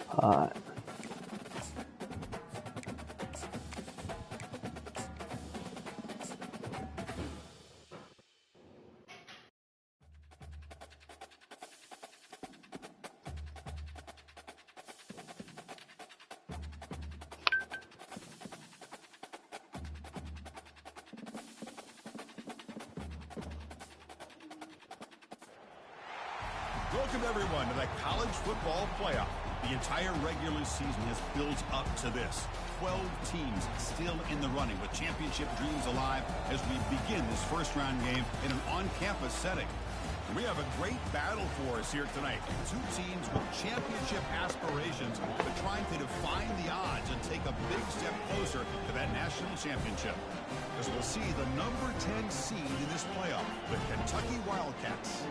Hot. Welcome everyone to the college football playoff. The entire regular season has built up to this. 12 teams still in the running with championship dreams alive as we begin this first round game in an on-campus setting. We have a great battle for us here tonight. Two teams with championship aspirations, but trying to define the odds and take a big step closer to that national championship. As we'll see the number 10 seed in this playoff, the Kentucky Wildcats,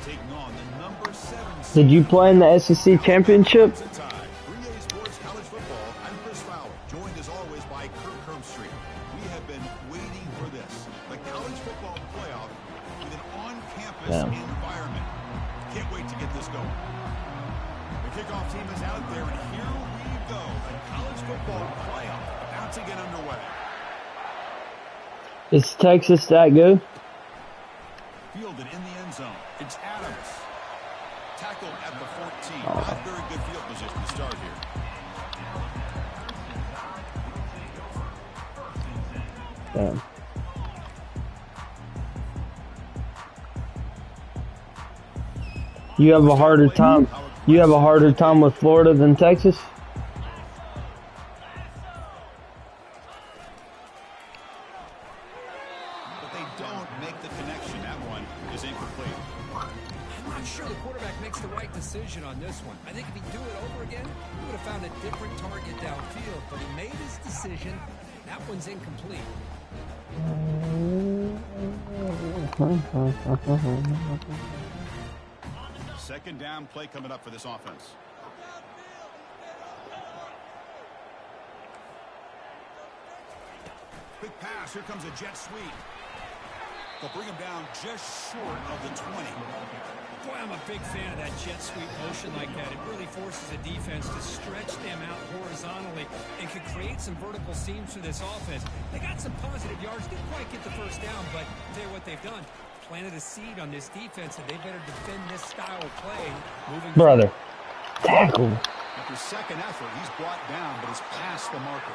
taking on the number 7 seed. Did you play in the SEC championship? 3A Sports College Football, I'm Chris Fowler, joined as always by Kirk Herbstreit. We have been waiting for this. The college football playoff with an on-campus environment. Can't wait to get this going. The kickoff team is out there, and here we go. The college football playoff about to get underway. Is Texas that good? Fielded in the end zone. It's Adams. Tackled at the 14. Not very good field position to start here. Damn. You have a harder time. You have a harder time with Florida than Texas? But they don't make the connection. That one is incomplete. I'm not sure the quarterback makes the right decision on this one. I think if he'd do it over again, he would have found a different target downfield. But he made his decision. That one's incomplete. Second down play coming up for this offense. Quick pass. Here comes a jet sweep. They'll bring him down just short of the 20. Boy, I'm a big fan of that jet sweep motion like that. It really forces a defense to stretch them out horizontally and can create some vertical seams for this offense. They got some positive yards. Didn't quite get the first down, but I'll tell you what they've done. Planted a seed on this defense, and they better defend this style of play moving Brother. Tackle. After second effort, he's brought down, but he's past the marker.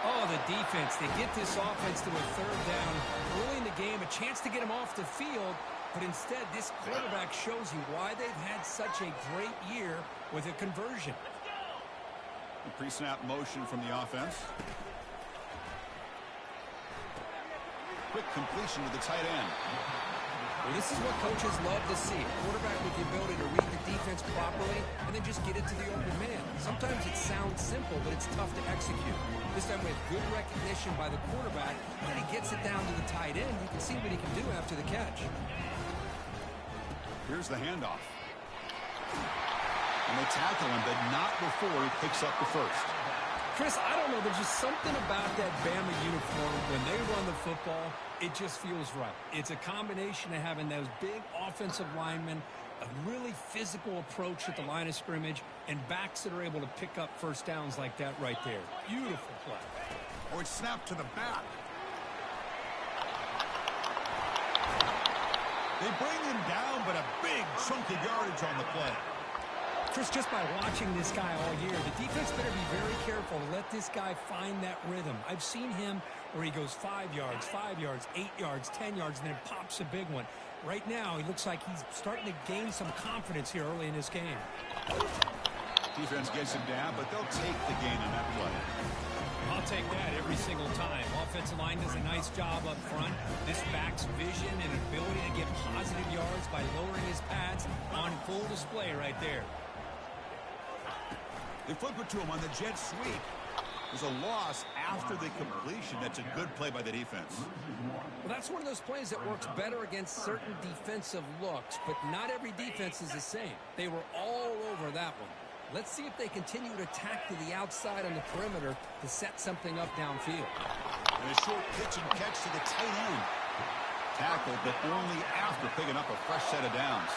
Oh, the defense. They get this offense to a third down early in the game, a chance to get him off the field, but instead this quarterback shows you why they've had such a great year with a conversion. Pre-snap motion from the offense. Quick completion to the tight end. Well, this is what coaches love to see. A quarterback with the ability to read the defense properly and then just get it to the open man. Sometimes it sounds simple, but it's tough to execute. This time with good recognition by the quarterback, and then he gets it down to the tight end. You can see what he can do after the catch. Here's the handoff. And they tackle him, but not before he picks up the first. Chris, I don't know. There's just something about that Bama uniform. When they run the football, it just feels right. It's a combination of having those big offensive linemen, a really physical approach at the line of scrimmage, and backs that are able to pick up first downs like that right there. Beautiful play. Or it's snapped to the back. They bring him down, but a big chunk of yardage on the play. Chris, just by watching this guy all year, the defense better be very careful to let this guy find that rhythm. I've seen him where he goes 5 yards, 8 yards, 10 yards, and then pops a big one. Right now, he looks like he's starting to gain some confidence here early in this game. Defense gets him down, but they'll take the gain on that play. I'll take that every single time. Offensive line does a nice job up front. This back's vision and ability to get positive yards by lowering his pads on full display right there. They flip it to him on the jet sweep. There's a loss after the completion. That's a good play by the defense. Well, that's one of those plays that works better against certain defensive looks, but not every defense is the same. They were all over that one. Let's see if they continue to attack to the outside on the perimeter to set something up downfield. And a short pitch and catch to the tight end. Tackled, but only after picking up a fresh set of downs.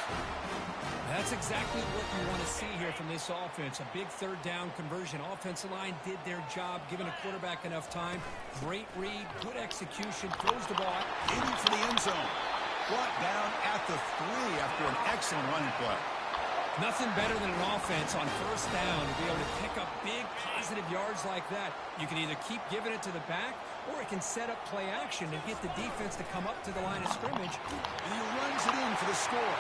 That's exactly what you want to see here from this offense. A big third down conversion. Offensive line did their job, giving a quarterback enough time. Great read, good execution, throws the ball aiming for the end zone. Brought down at the 3 after an excellent running play. Nothing better than an offense on first down to be able to pick up big positive yards like that. You can either keep giving it to the back, or it can set up play action and get the defense to come up to the line of scrimmage. And he runs it in for the score.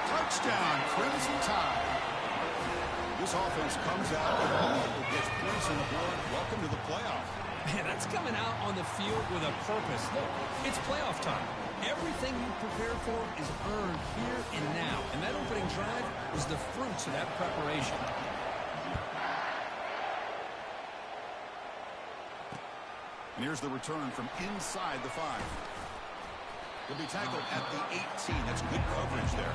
Touchdown, Crimson Tide. This offense comes out with a lead, gets points on the board. Welcome to the playoff. Man, that's coming out on the field with a purpose. Look, it's playoff time. Everything you prepare for is earned here and now. And that opening drive was the fruits of that preparation. And here's the return from inside the 5. He'll be tackled at the 18. That's good coverage there.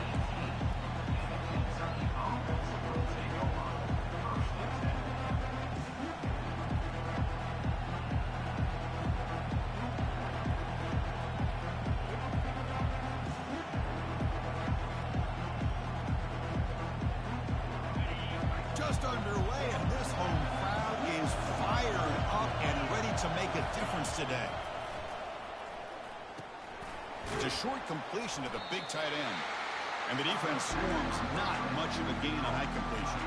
Just underway, and this home crowd is fired up and ready to make a difference today. It's a short completion to the big tight end. And the defense swarms not much of a gain on that completion.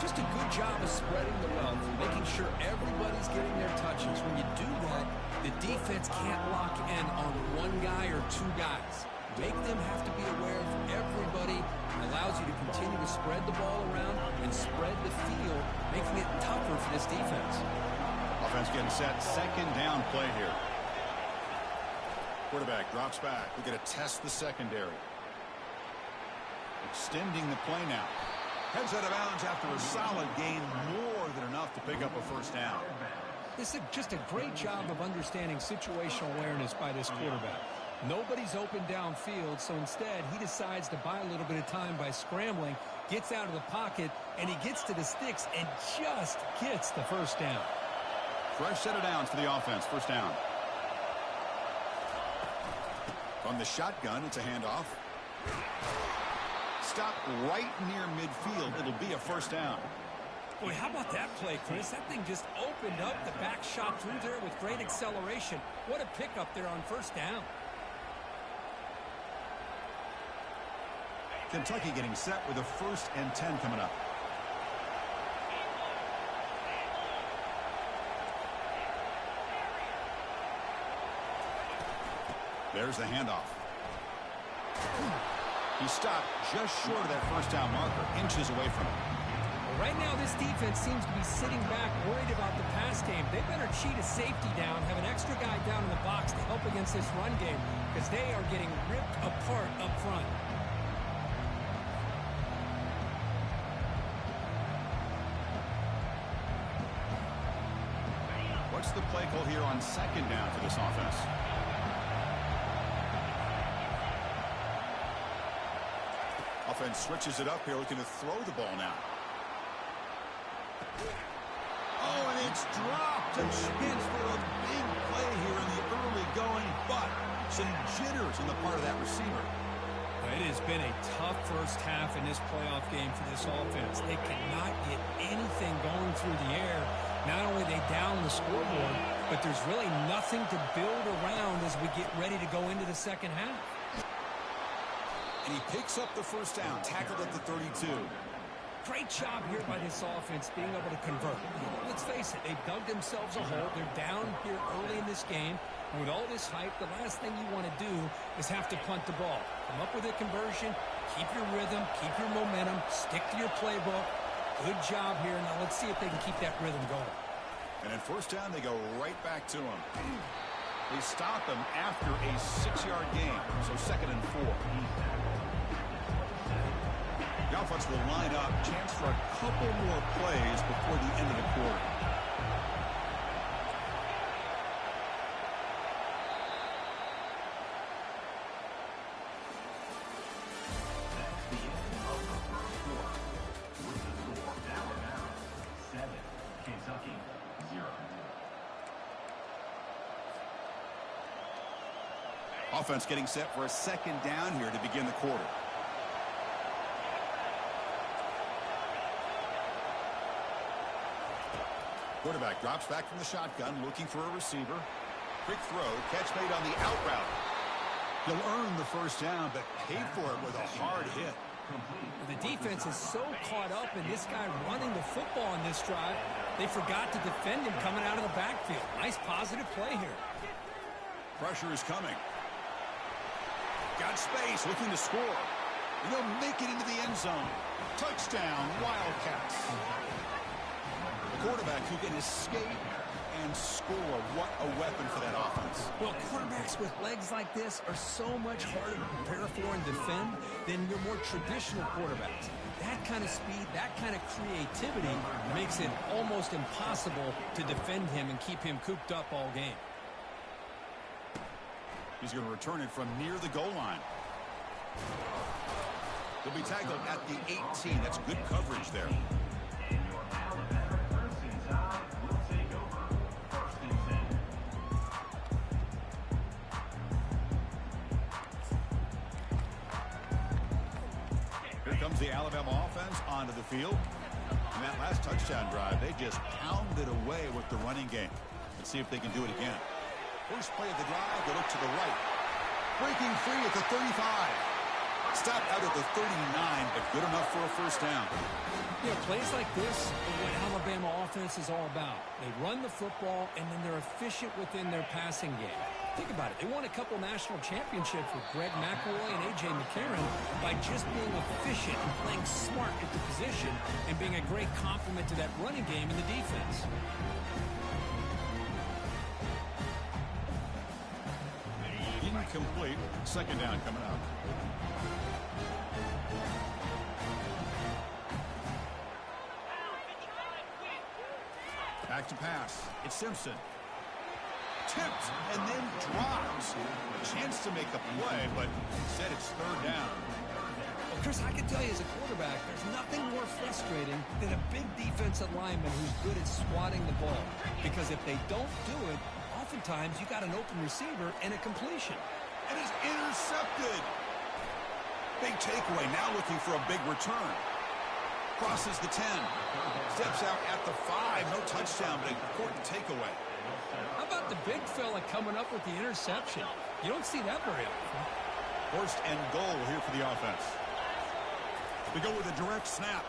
Just a good job of spreading the wealth, making sure everybody's getting their touches. When you do that, the defense can't lock in on one guy or two guys. Make them have to be aware of everybody. Allows you to continue to spread the ball around and spread the field, making it tougher for this defense. Offense getting set. Second down play here. Quarterback drops back. We're going to test the secondary. Extending the play now. Heads out of bounds after a solid gain, more than enough to pick up a first down. This is just a great job of understanding situational awareness by this quarterback. Nobody's open downfield, so instead he decides to buy a little bit of time by scrambling, gets out of the pocket, and he gets to the sticks and just gets the first down. Fresh set of downs for the offense. First down. From the shotgun, it's a handoff. Stop right near midfield. It'll be a first down. Boy, how about that play, Chris? That thing just opened up. The back shot through there with great acceleration. What a pickup there on first down. Kentucky getting set with a 1st and 10 coming up. There's the handoff. He stopped just short of that first down marker, inches away from it. Well, right now, this defense seems to be sitting back, worried about the pass game. They better cheat a safety down, have an extra guy down in the box to help against this run game, because they are getting ripped apart up front. What's the play call here on second down for this offense? Offense switches it up here, looking to throw the ball now. Oh, and it's dropped. A chance for a big play here in the early going, but some jitters on the part of that receiver. It has been a tough first half in this playoff game for this offense. They cannot get anything going through the air. Not only they down the scoreboard, but there's really nothing to build around as we get ready to go into the second half. And he picks up the first down, tackled at the 32. Great job here by this offense being able to convert. Let's face it, they've dug themselves a hole. They're down here early in this game. And with all this hype, the last thing you want to do is have to punt the ball. Come up with a conversion, keep your rhythm, keep your momentum, stick to your playbook. Good job here. Now let's see if they can keep that rhythm going. And at first down, they go right back to him. They stop him after a 6-yard gain, so 2nd and 4. The offense will line up. Chance for a couple more plays before the end of the quarter. Offense getting set for a second down here to begin the quarter. Quarterback drops back from the shotgun, looking for a receiver. Quick throw, catch made on the out route. He'll earn the first down, but paid for it with a hard hit. The defense is so caught up in this guy running the football on this drive, they forgot to defend him coming out of the backfield. Nice positive play here. Pressure is coming. Got space, looking to score. And they'll make it into the end zone. Touchdown, Wildcats. The quarterback who can escape and score. What a weapon for that offense. Well, quarterbacks with legs like this are so much harder to prepare for and defend than your more traditional quarterbacks. That kind of speed, that kind of creativity makes it almost impossible to defend him and keep him cooped up all game. He's going to return it from near the goal line. He'll be tackled at the 18. That's good coverage there. Here comes the Alabama offense onto the field. In that last touchdown drive, they just pounded away with the running game. Let's see if they can do it again. First play of the drive, they look to the right. Breaking free at the 35. Stopped out at the 39, but good enough for a first down. Yeah, plays like this are what Alabama offense is all about. They run the football, and then they're efficient within their passing game. Think about it. They won a couple national championships with Greg McElroy and A.J. McCarron by just being efficient and playing smart at the position and being a great complement to that running game in the defense. Incomplete. Second down coming up. Back to pass. It's Simpson. Tipped and then drops. A chance to make a play, but instead it's third down. Well, Chris, I can tell you as a quarterback, there's nothing more frustrating than a big defensive lineman who's good at swatting the ball. Because if they don't do it, oftentimes you got an open receiver and a completion. And it's intercepted. Big takeaway. Now looking for a big return. Crosses the 10. Steps out at the 5. No touchdown, but an important takeaway. How about the big fella coming up with the interception? You don't see that very often. First and goal here for the offense. We go with a direct snap.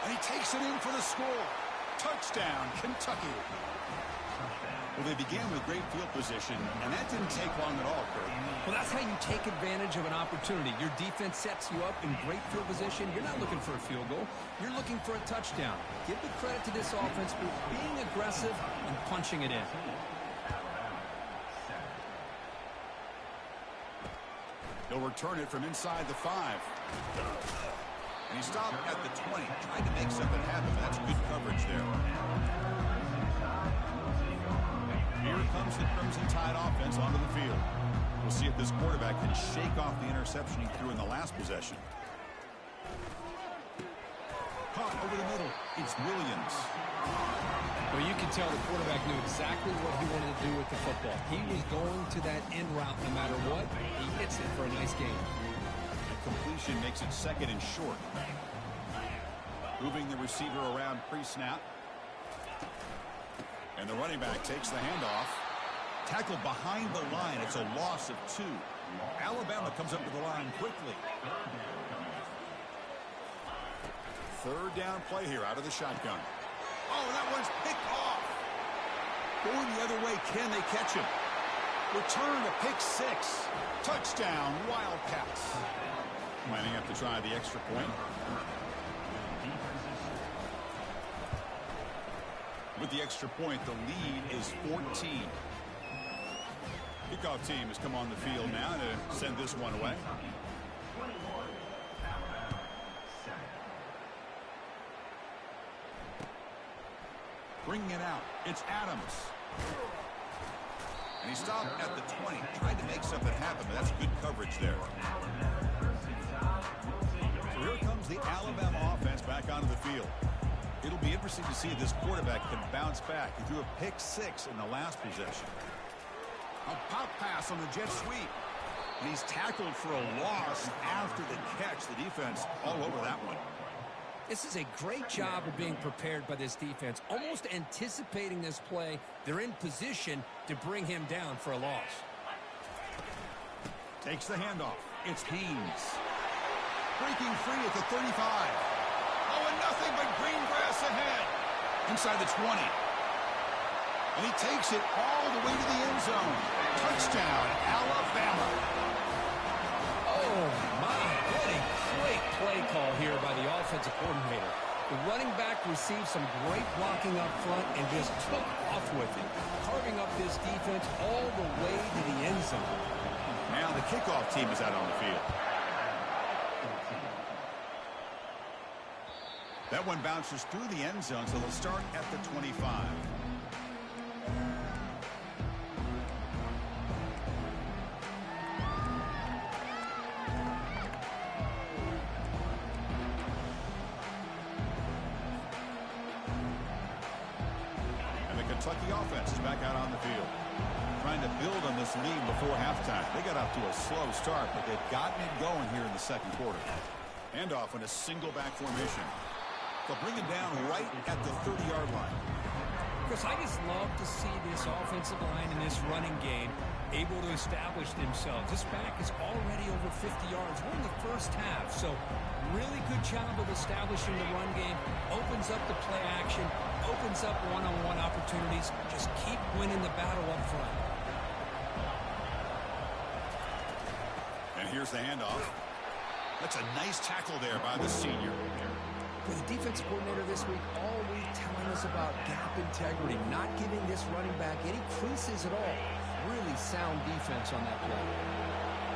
And he takes it in for the score. Touchdown, Kentucky. Well, they began with great field position, and that didn't take long at all, Kurt. Well, that's how you take advantage of an opportunity. Your defense sets you up in great field position. You're not looking for a field goal. You're looking for a touchdown. Give the credit to this offense for being aggressive and punching it in. He'll return it from inside the 5. And he stopped at the 20, trying to make something happen. That's good coverage there. Here comes the Crimson Tide offense onto the field. We'll see if this quarterback can shake off the interception he threw in the last possession. Caught over the middle. It's Williams. Well, you can tell the quarterback knew exactly what he wanted to do with the football. He was going to that end route no matter what. He hits it for a nice gain. The completion makes it second and short. Moving the receiver around pre-snap. And the running back takes the handoff. Tackled behind the line. It's a loss of 2. Alabama comes up to the line quickly. Third down play here out of the shotgun. Oh, that one's picked off. Going the other way. Can they catch him? Return to pick 6. Touchdown, Wildcats. Lining up to try the extra point. With the extra point, the lead is 14. Kickoff team has come on the field now to send this one away. Bringing it out, it's Adams. And he stopped at the 20, tried to make something happen, but that's good coverage there. So here comes the Alabama offense back onto the field. It'll be interesting to see if this quarterback can bounce back. He threw a pick 6 in the last possession. A pop pass on the jet sweep. And he's tackled for a loss after the catch. The defense all over that one. This is a great job of being prepared by this defense, almost anticipating this play. They're in position to bring him down for a loss. Takes the handoff. It's Haynes. Breaking free at the 35. Oh, and nothing but green grass ahead. Inside the 20. And he takes it all the way to the end zone. Touchdown, Alabama. Oh, my. What a great play call here by the offensive coordinator. The running back received some great blocking up front and just took off with it, carving up this defense all the way to the end zone. Now the kickoff team is out on the field. That one bounces through the end zone, so they'll start at the 25. Kentucky offense is back out on the field, trying to build on this lead before halftime. They got off to a slow start, but they've gotten it going here in the second quarter. Handoff in a single back formation. They'll bring it down right at the 30-yard line. Chris, I just love to see this offensive line in this running game able to establish themselves. This back is already over 50 yards. We're in the first half, so really good job of establishing the run game. Opens up the play action, opens up one-on-one opportunities. Just keep winning the battle up front. And here's the handoff. That's a nice tackle there by the senior. For the defense coordinator this week, all week telling us about gap integrity, not giving this running back any creases at all. Really sound defense on that play.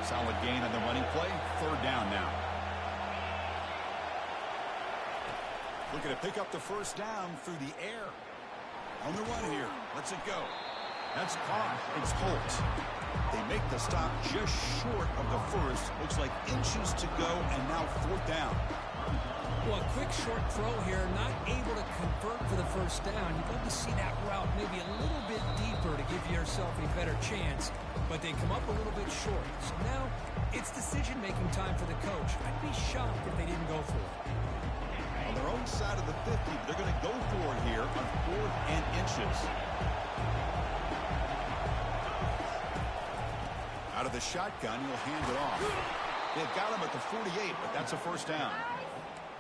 Solid gain on the running play. Third down now. Looking to pick up the first down through the air. On the run here. Let's it go. That's caught. It's Holt. They make the stop just short of the first. Looks like inches to go, and now fourth down. Well, a quick short throw here, not able to convert for the first down. You'd love to see that route maybe a little bit deeper to give yourself a better chance, but they come up a little bit short. So now it's decision-making time for the coach. I'd be shocked if they didn't go for it. On their own side of the 50, they're going to go for it here on 4th and inches. Out of the shotgun, he'll hand it off. They've got him at the 48, but that's a first down.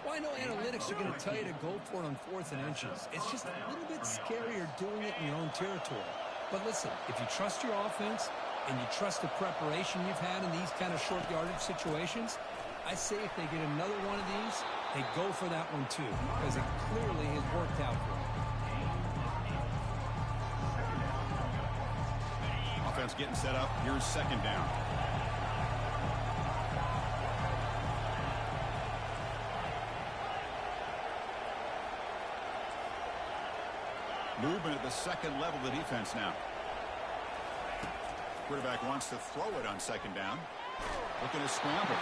Well, I know analytics are going to tell you to go for it on 4th and inches. It's just a little bit scarier doing it in your own territory. But listen, if you trust your offense and you trust the preparation you've had in these kind of short yardage situations, I say if they get another one of these, they go for that one too, because it clearly has worked out for them. Offense getting set up. Here's second down. Movement at the second level of the defense now. Quarterback wants to throw it on second down. Looking to scramble.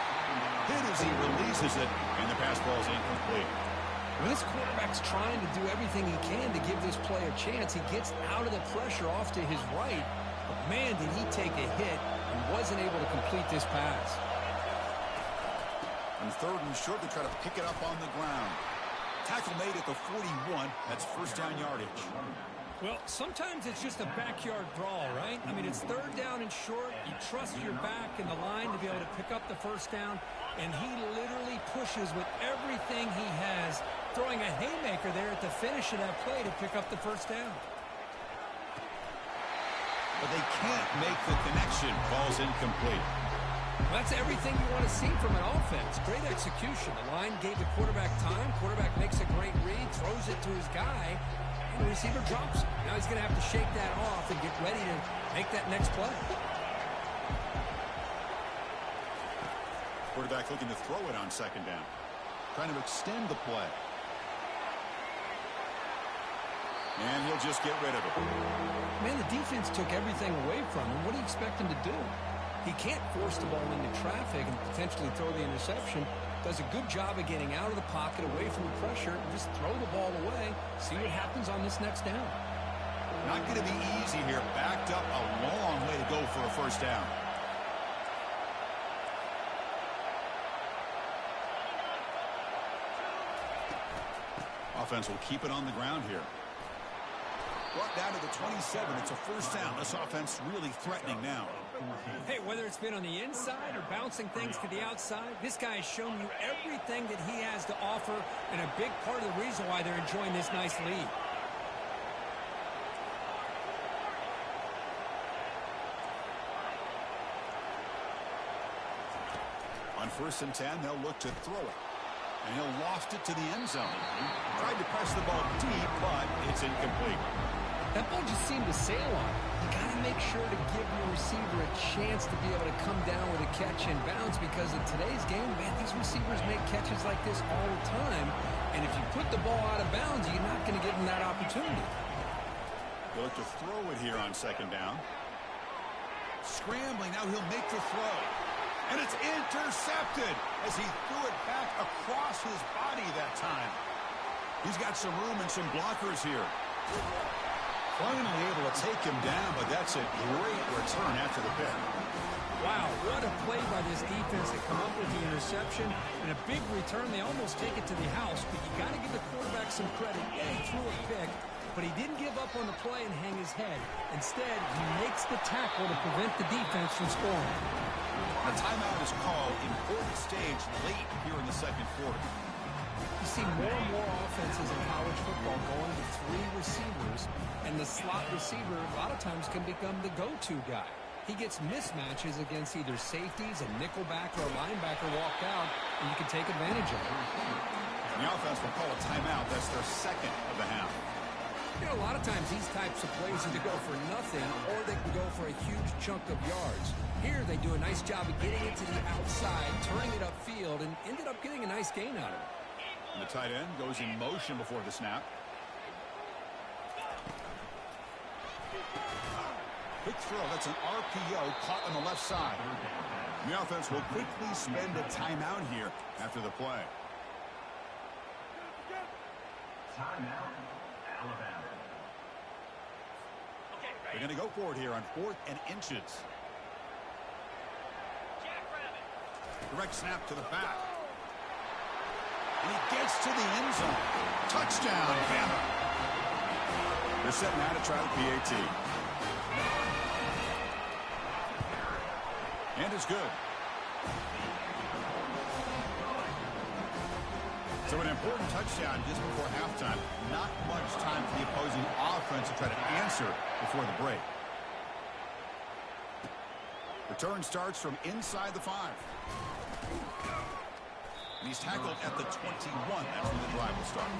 Hit as he releases it, and the pass ball is incomplete. When this quarterback's trying to do everything he can to give this play a chance, he gets out of the pressure off to his right. But man, did he take a hit and wasn't able to complete this pass. On 3rd and short, they try to pick it up on the ground. Tackle made at the 41. That's first down yardage. Well, sometimes it's just a backyard brawl, right? I mean, it's 3rd down and short. You trust your back and the line to be able to pick up the first down, and he literally pushes with everything he has, throwing a haymaker there at the finish of that play to pick up the first down. But they can't make the connection. Ball's incomplete. Well, that's everything you want to see from an offense. Great execution. The line gave the quarterback time. Quarterback makes a great read, throws it to his guy, and the receiver drops it. Now he's going to have to shake that off and get ready to make that next play. Quarterback looking to throw it on second down. Trying to extend the play. And he'll just get rid of it. Man, the defense took everything away from him. What do you expect him to do? He can't force the ball into traffic and potentially throw the interception. Does a good job of getting out of the pocket, away from the pressure, and just throw the ball away. See what happens on this next down. Not going to be easy here. Backed up a long way to go for a first down. Offense will keep it on the ground here. Brought down to the 27. It's a first down. This offense really threatening now. Hey, whether it's been on the inside or bouncing things to the outside, this guy has shown you everything that he has to offer, and a big part of the reason why they're enjoying this nice lead. On 1st and 10, they'll look to throw it. And he'll lost it to the end zone. Tried to press the ball deep, but it's incomplete. That ball just seemed to sail on. You got to make sure to give your receiver a chance to be able to come down with a catch and bounce, because in today's game, man, these receivers make catches like this all the time. And if you put the ball out of bounds, you're not going to give them that opportunity. They'll look to throw it here on 2nd down. Scrambling, now he'll make the throw. And it's intercepted as he threw it back across his body that time. He's got some room and some blockers here. Finally able to take him down, but that's a great return after the pick. Wow, what a play by this defense to come up with the interception and a big return. They almost take it to the house, but you got to give the quarterback some credit. Yeah, he threw a pick, but he didn't give up on the play and hang his head. Instead, he makes the tackle to prevent the defense from scoring. A timeout is called. Important stage late here in the 2nd quarter. You see more and more offenses in college football going to 3 receivers, and the slot receiver a lot of times can become the go-to guy. He gets mismatches against either safeties, a nickelback, or a linebacker walked out, and you can take advantage of it. The offense will call a timeout. That's their 2nd of the half. You know, a lot of times these types of plays either go for nothing or they can go for a huge chunk of yards. Here they do a nice job of getting it to the outside, turning it upfield, and ended up getting a nice gain out of it. And the tight end goes in motion before the snap. Quick throw. That's an RPO caught on the left side. And the offense will quickly spend a timeout here after the play. Timeout, Alabama. They're going to go for it here on 4th and inches. Direct snap to the back. And he gets to the end zone. Touchdown, Bama. They're setting out to try the PAT. And it's good. So an important touchdown just before halftime. Not much time for the opposing offense to try to answer before the break. Return starts from inside the 5. And he's tackled at the 21. That's where the drive will start.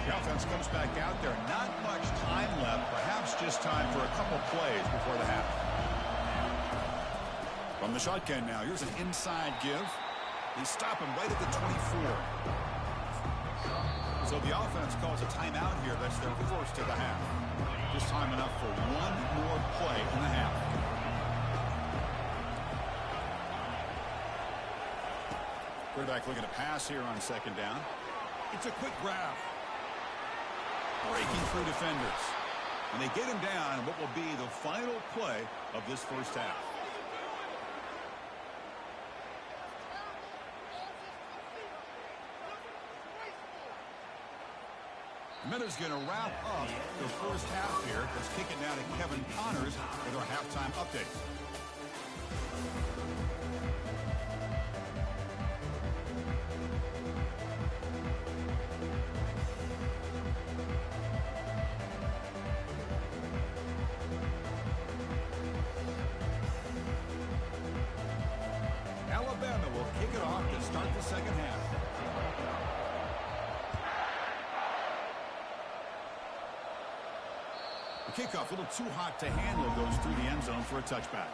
The offense comes back out there. Not much time left. Perhaps just time for a couple plays before the half. From the shotgun now, here's an inside give. They stop him right at the 24. So the offense calls a timeout here. That's their first of the half. Just time enough for one more play in the half. Quarterback looking to pass here on 2nd down. It's a quick grab. Breaking through defenders. And they get him down in what will be the final play of this first half. Minutes going to wrap up the first half here. Let's kick it now to Kevin Connors with our halftime update. Alabama will kick it off to start the second half. The kickoff a little too hot to handle, goes through the end zone for a touchback.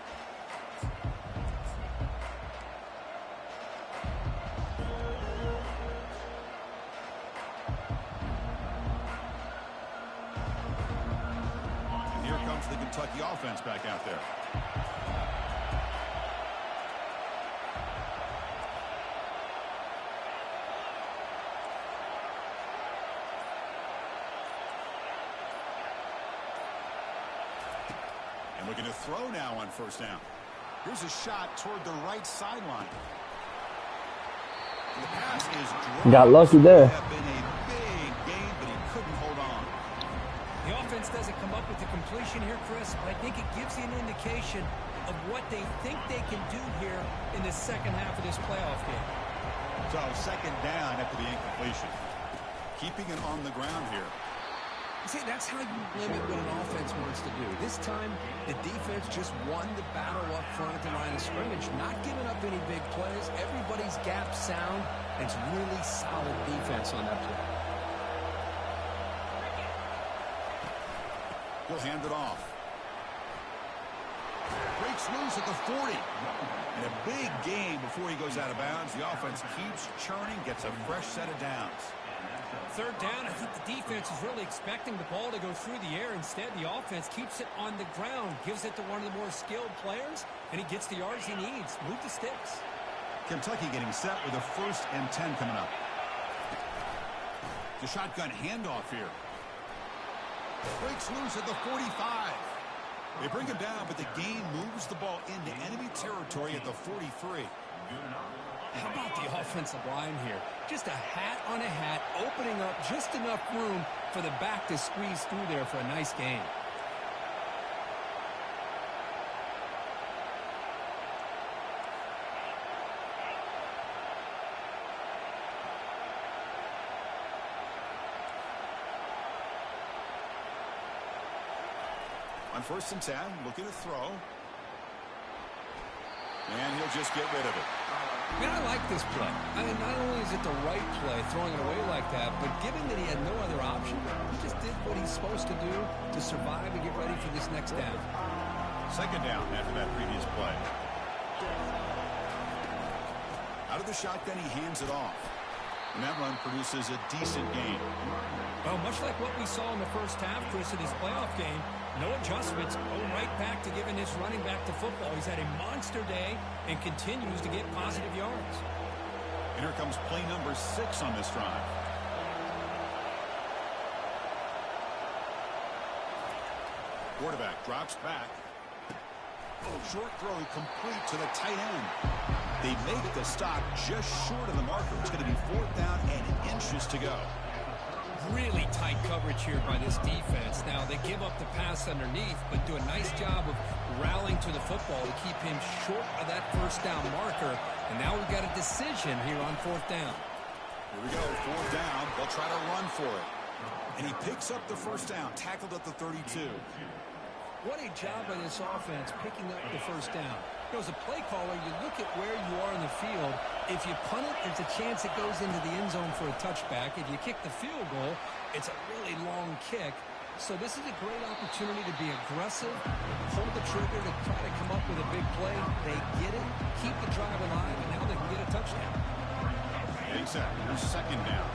And here comes the Kentucky offense back out there. Looking to throw now on first down. Here's a shot toward the right sideline. The pass is dropped. Got lucky there. Have been a big gain, but he couldn't hold on. The offense doesn't come up with the completion here, Chris, but I think it gives you an indication of what they think they can do here in the second half of this playoff game. So second down after the incompletion. Keeping it on the ground here. See, that's how you limit what an offense wants to do. This time, the defense just won the battle up front at the line of scrimmage, not giving up any big plays. Everybody's gap sound. It's really solid defense on that play. He'll hand it off. Breaks loose at the 40. And a big gain before he goes out of bounds. The offense keeps churning, gets a fresh set of downs. Third down, I think the defense is really expecting the ball to go through the air. Instead, the offense keeps it on the ground, gives it to one of the more skilled players, and he gets the yards he needs. Move the sticks. Kentucky getting set with a 1st and 10 coming up. The shotgun handoff here. Breaks loose at the 45. They bring him down, but the gain moves the ball into enemy territory at the 43. How about the offensive line here? Just a hat on a hat, opening up just enough room for the back to squeeze through there for a nice gain. On 1st and 10, looking to throw. And he'll just get rid of it. Man, I like this play. I mean, not only is it the right play, throwing it away like that, but given that he had no other option, he just did what he's supposed to do to survive and get ready for this next down. Second down after that previous play. Out of the shotgun, he hands it off. And that run produces a decent gain. Well, much like what we saw in the first half, Chris, in his playoff game, no adjustments, go right back to giving his running back to football. He's had a monster day and continues to get positive yards. And here comes play number 6 on this drive. Quarterback drops back. Short throw complete to the tight end. They make the stop just short of the marker. It's going to be 4th down and inches to go. Really tight coverage here by this defense. Now, they give up the pass underneath, but do a nice job of rallying to the football to keep him short of that 1st down marker. And now we've got a decision here on 4th down. Here we go, 4th down. They'll try to run for it. And he picks up the 1st down, tackled at the 32. What a job by this offense picking up the 1st down. You know, as a play caller, you look at where you are in the field. If you punt it, there's a chance it goes into the end zone for a touchback. If you kick the field goal, it's a really long kick. So this is a great opportunity to be aggressive, pull the trigger to try to come up with a big play. They get it, keep the drive alive, and now they can get a touchdown. Exactly. Here's 2nd down.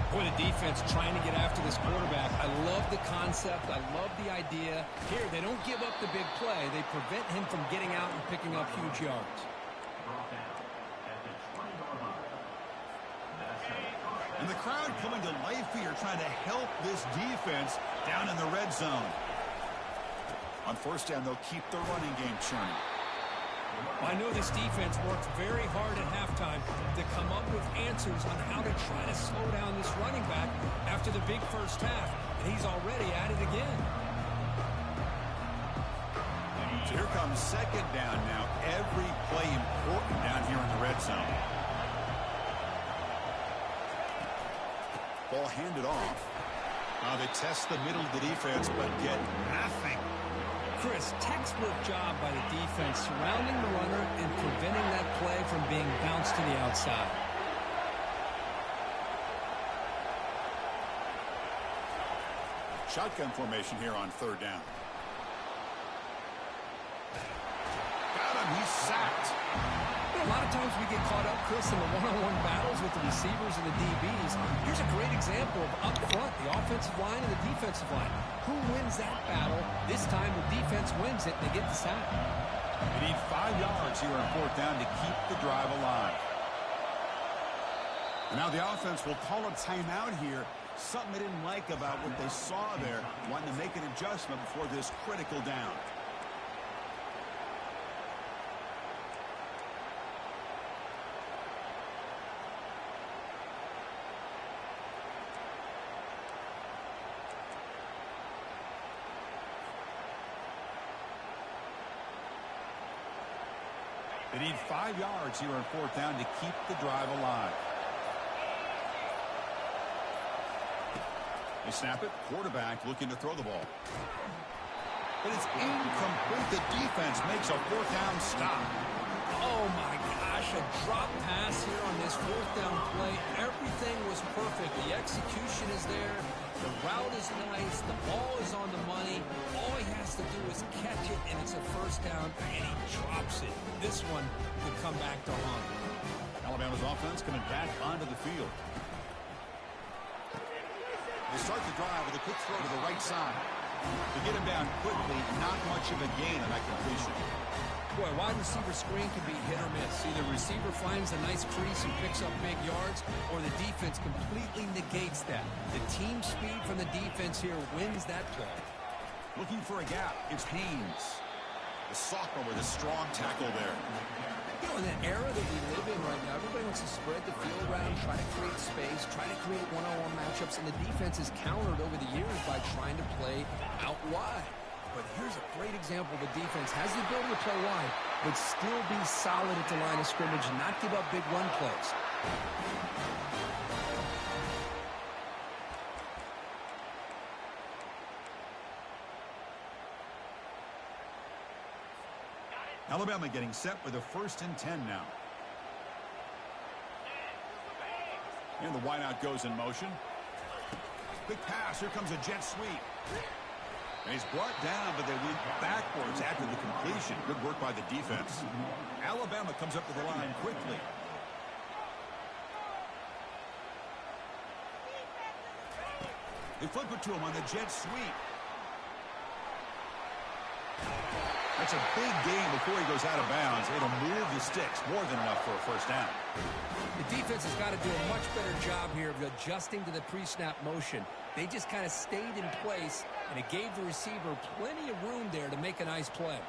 Boy, the defense trying to get after this quarterback. I love the concept. I love the idea. Here, they don't give up the big play. They prevent him from getting out and picking up huge yards. And the crowd coming to life here, trying to help this defense down in the red zone. On 1st down, they'll keep the running game churning. I know this defense worked very hard at halftime to come up with answers on how to try to slow down this running back after the big first half, and he's already at it again. So here comes 2nd down now. Every play important down here in the red zone. Ball handed off. They test the middle of the defense, but get nothing. Chris, textbook job by the defense surrounding the runner and preventing that play from being bounced to the outside. Shotgun formation here on 3rd down. Got him. He's sacked. A lot of times we get caught up, Chris, in the one-on-one battles with the receivers and the DBs. Here's a great example of up front, the offensive line and the defensive line. Who wins that battle? This time the defense wins it. They get the sack. They need 5 yards here on 4th down to keep the drive alive. And now the offense will call a timeout here. Something they didn't like about what they saw there. Wanting to make an adjustment before this critical down. They need 5 yards here on 4th down to keep the drive alive. They snap it. Quarterback looking to throw the ball. But it's incomplete. The defense makes a 4th down stop. Oh, my gosh. A drop pass here on this 4th down play. Everything was perfect. The execution is there. The route is nice. The ball is on the money. All he has to do is catch it, and it's a 1st down, and he drops it. This one could come back to haunt. Alabama's offense coming back onto the field. They start the drive with a quick throw to the right side. To get him down quickly, not much of a gain on that completion. Boy, wide receiver screen can be hit or miss. Either receiver finds a nice crease and picks up big yards, or the defense completely negates that. The team speed from the defense here wins that play. Looking for a gap, it's Haynes. The sophomore with a strong tackle there. You know, in the era that we live in right now, everybody wants to spread the field around, try to create space, try to create one-on-one matchups, and the defense is countered over the years by trying to play out wide. But here's a great example. The defense has the ability to play wide, but still be solid at the line of scrimmage and not give up big run plays. Alabama getting set with a 1st and 10 now. And the wideout goes in motion. Quick pass. Here comes a jet sweep. And he's brought down, but they went backwards after the completion. Good work by the defense. Alabama comes up to the line quickly. They flip it to him on the jet sweep. That's a big gain before he goes out of bounds. It'll move the sticks more than enough for a 1st down. The defense has got to do a much better job here of adjusting to the pre-snap motion. They just kind of stayed in place, and it gave the receiver plenty of room there to make a nice play.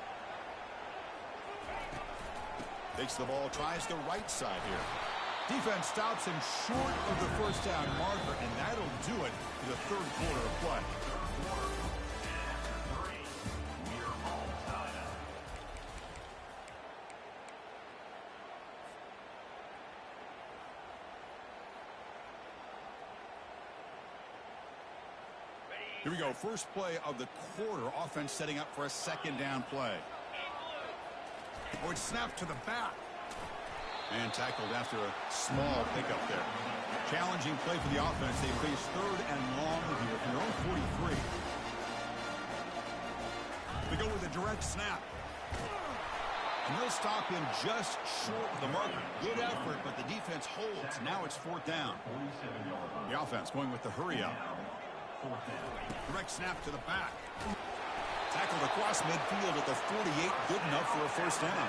Takes the ball, tries the right side here. Defense stops him short of the 1st down marker, and that'll do it for the 3rd quarter of play. Here we go. First play of the quarter. Offense setting up for a 2nd down play. Oh, it's snapped to the back. And tackled after a small pickup there. Challenging play for the offense. They face 3rd and long here from their own 43. They go with a direct snap. And they'll stop him just short of the marker. Good effort, but the defense holds. Now it's 4th down. The offense going with the hurry up. Direct snap to the back. Tackled across midfield at the 48. Good enough for a 1st down.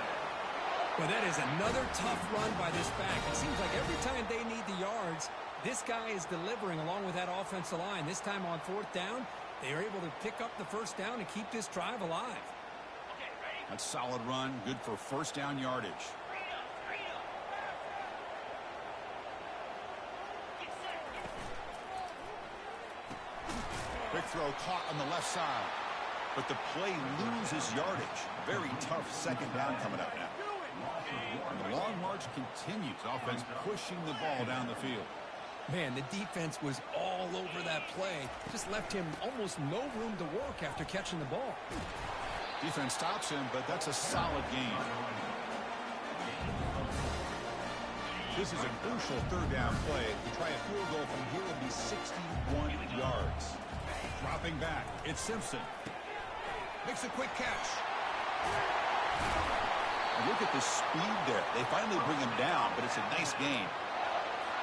Well, that is another tough run by this back. It seems like every time they need the yards, this guy is delivering along with that offensive line. This time on 4th down, they are able to pick up the 1st down and keep this drive alive. That's a solid run. Good for 1st down yardage. Quick throw caught on the left side. But the play loses yardage. Very tough 2nd down coming up now. And the long march continues. Offense pushing the ball down the field. Man, the defense was all over that play. Just left him almost no room to work after catching the ball. Defense stops him, but that's a solid gain. This is a crucial 3rd down play. To try a field goal from here will be 61 yards. Dropping back, it's Simpson. Makes a quick catch. And look at the speed there. They finally bring him down, but it's a nice gain.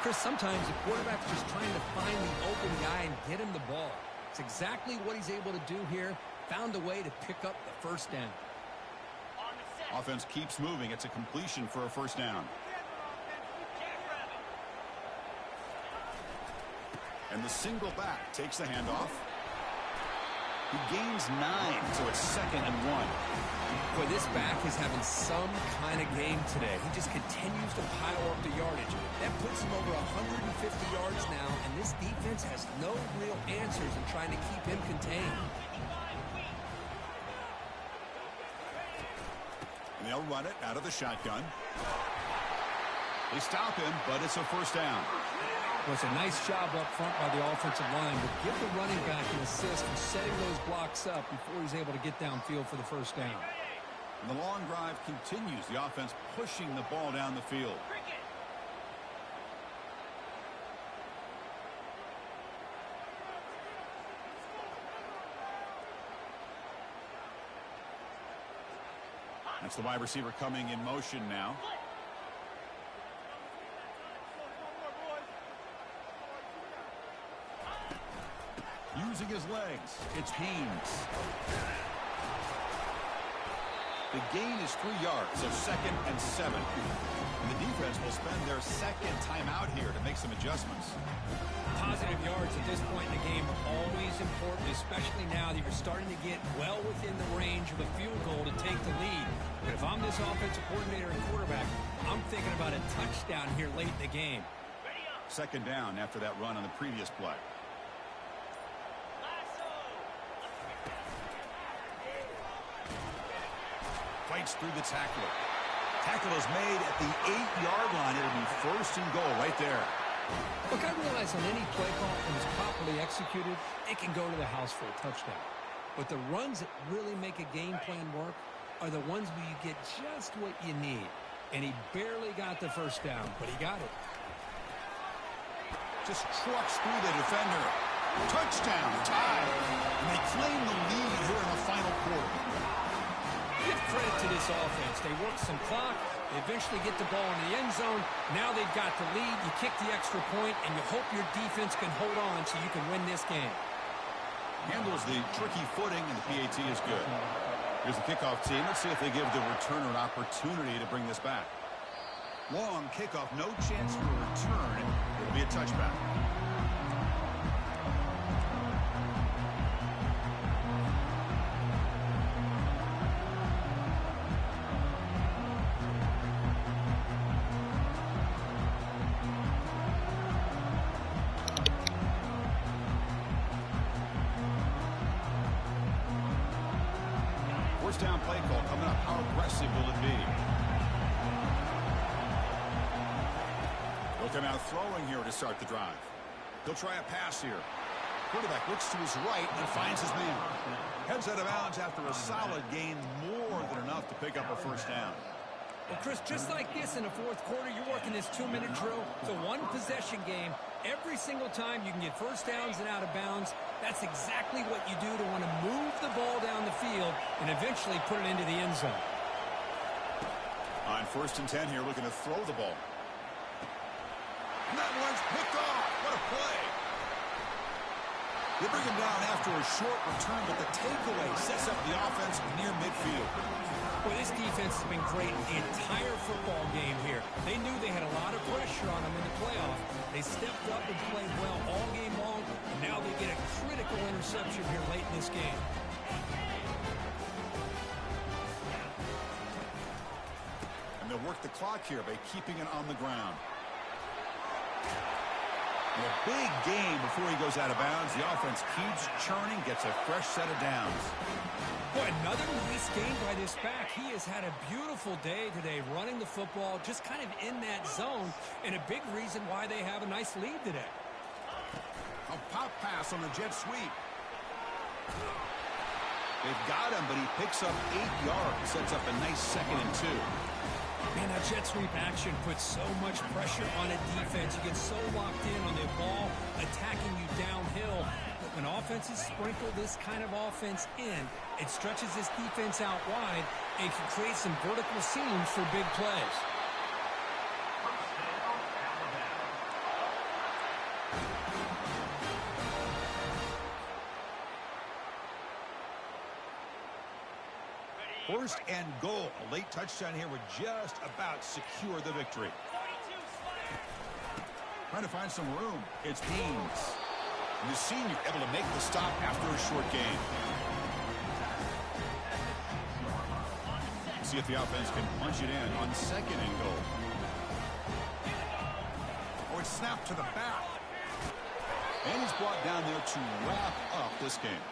Chris, sometimes the quarterback's just trying to find the open guy and get him the ball. It's exactly what he's able to do here. Found a way to pick up the 1st down. Offense keeps moving. It's a completion for a 1st down. And the single back takes the handoff. He gains 9, so it's 2nd and 1. Boy, this back is having some kind of game today. He just continues to pile up the yardage. That puts him over 150 yards now, and this defense has no real answers in trying to keep him contained. And they'll run it out of the shotgun. They stop him, but it's a first down. Well, it's a nice job up front by the offensive line, but give the running back an assist for setting those blocks up before he's able to get downfield for the first down. And the long drive continues. The offense pushing the ball down the field. That's the wide receiver coming in motion now. Using his legs, it's Haynes. The gain is 3 yards, so 2nd and 7. And the defense will spend their second timeout here to make some adjustments. Positive yards at this point in the game are always important, especially now that you're starting to get well within the range of a field goal to take the lead. But if I'm this offensive coordinator and quarterback, I'm thinking about a touchdown here late in the game. 2nd down after that run on the previous play. Fights through the tackler. Tackle is made at the 8-yard line. It'll be 1st and goal right there. Look, I realize on any play call, when it's properly executed, it can go to the house for a touchdown. But the runs that really make a game plan work are the ones where you get just what you need. And he barely got the first down, but he got it. Just trucks through the defender. Touchdown, tied. And they claim the lead here in the final quarter. Give credit to this offense. They work some clock. They eventually get the ball in the end zone. Now they've got the lead. You kick the extra point, and you hope your defense can hold on so you can win this game. Handles the tricky footing, and the PAT is good. Here's the kickoff team. Let's see if they give the returner an opportunity to bring this back. Long kickoff, no chance for a return. It'll be a touchback. First down play call coming up. How aggressive will it be? He'll come out throwing here to start the drive. He'll try a pass here. Quarterback looks to his right and finds his man. Heads out of bounds after a solid gain, more than enough to pick up a first down. Well, Chris, just like this in the fourth quarter, you're working this 2-minute drill. It's a one-possession game. Every single time you can get first downs and out of bounds, that's exactly what you do to want to move the ball down the field and eventually put it into the end zone. On 1st and 10 here, looking to throw the ball. And that one's picked off. What a play. They bring him down after a short return, but the takeaway sets up the offense near midfield. Well, this defense has been great the entire football game here. They knew they had a lot of pressure on them in the playoff. They stepped up and played well all game long, and now they get a critical interception here late in this game. And they'll work the clock here by keeping it on the ground. A big game before he goes out of bounds. The offense keeps churning, gets a fresh set of downs. Boy, another nice game by this back. He has had a beautiful day today running the football, just kind of in that zone, and a big reason why they have a nice lead today. A pop pass on the jet sweep. They've got him, but he picks up 8 yards, sets up a nice 2nd and 2. Man, that jet sweep action puts so much pressure on a defense. You get so locked in on the ball attacking you downhill. But when offenses sprinkle this kind of offense in, it stretches this defense out wide and can create some vertical seams for big plays. First and goal. A late touchdown here would just about secure the victory. Trying to find some room. It's Haynes. And the senior able to make the stop after a short game. See if the offense can punch it in on 2nd and goal. Oh, it's snapped to the back. And he's brought down there to wrap up this game.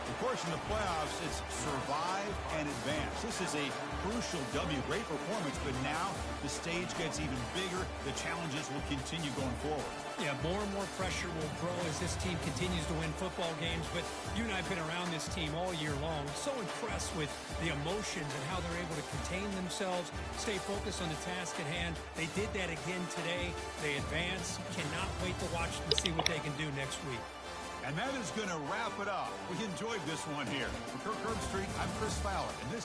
Of course, in the playoffs, it's survive and advance. This is a crucial W. Great performance, but now the stage gets even bigger. The challenges will continue going forward. Yeah, more and more pressure will grow as this team continues to win football games. But you and I have been around this team all year long. So impressed with the emotions and how they're able to contain themselves, stay focused on the task at hand. They did that again today. They advance. Cannot wait to watch them, see what they can do next week. And that is going to wrap it up. We enjoyed this one here. For Kirk Herbstreit, I'm Chris Fowler, and this